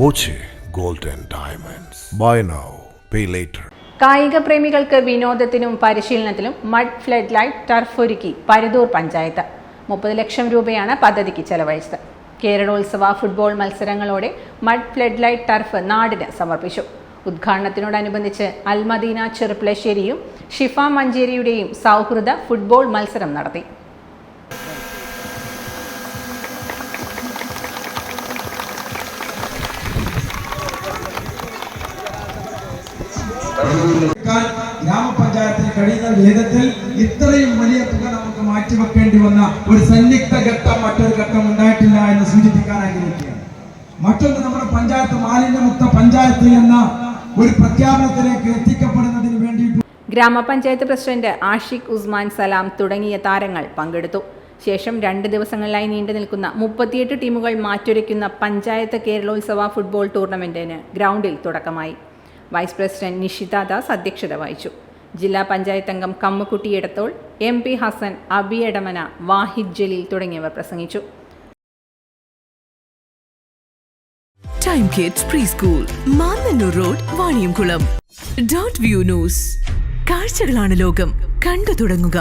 Boche gold and diamonds. Buy now, pay later. കായിക പ്രേമികൾക്ക് വിനോദത്തിനും പരിശീലനത്തിനും മഡ് ഫ്ലഡ് ലൈറ്റ് ടർഫ് ഒരുക്കി പരുതൂർ പഞ്ചായത്ത്. 30 ലക്ഷം രൂപയാണ് പദ്ധതിക്ക് ചെലവഴിച്ചത്. കേരളോത്സവ ഫുട്ബോൾ മത്സരങ്ങളോടെ മഡ് ഫ്ലഡ് ലൈറ്റ് ടർഫ് നാടിന് സമർപ്പിച്ചു. ഉദ്ഘാടനത്തിനോടനുബന്ധിച്ച് അൽമദീന ചെറുപ്പളശ്ശേരിയും ഷിഫ മഞ്ചേരിയുടെയും സൗഹൃദ ഫുട്ബോൾ മത്സരം നടത്തി. ഗ്രാമപഞ്ചായത്തിന് കഴിയുന്ന വിധത്തിൽ ഇത്രയും വലിയ തുക നമുക്ക് മാറ്റിവെക്കേണ്ടി വന്ന ഒരു സന്നിഗ്ധ ഘട്ടം മറ്റൊരു ഘട്ടം ഉണ്ടായിട്ടില്ല എന്ന് സൂചിപ്പിക്കാൻ ആഗ്രഹിക്കുകയാണ്. മറ്റൊന്ന്, നമ്മുടെ പഞ്ചായത്ത് മാലിന്യമുക്ത പഞ്ചായത്ത് എന്ന ഒരു പ്രഖ്യാപനത്തിലേക്ക് എത്തിക്കപ്പെടുന്നതിന് വേണ്ടി ഗ്രാമപഞ്ചായത്ത് പ്രസിഡന്റ് ആഷിഖ് ഉസ്മാൻ സലാം തുടങ്ങിയ താരങ്ങൾ പങ്കെടുത്തു. ശേഷം 2 ദിവസങ്ങളിലായി നീണ്ടു നിൽക്കുന്ന 38 ടീമുകൾ മാറ്റുരയ്ക്കുന്ന പഞ്ചായത്ത് കേരളോത്സവ ഫുട്ബോൾ ടൂർണമെന്റിന് ഗ്രൗണ്ടിൽ തുടക്കമായി. വൈസ് പ്രസിഡന്റ് നിഷിത ദാസ് അധ്യക്ഷത വഹിച്ചു. ജില്ലാ പഞ്ചായത്ത് അംഗം കമ്മുക്കുട്ടി എടത്തോൾ, MP ഹസൻ, അബി എടമന, വാഹിദ് ജലീൽ തുടങ്ങിയവർ പ്രസംഗിച്ചു. Time kids pre school, Mannannur road, Vaniyamkulam. Dot view news. കാഴ്ചകളാണ് ലോകം, കണ്ടു തുടങ്ങുക.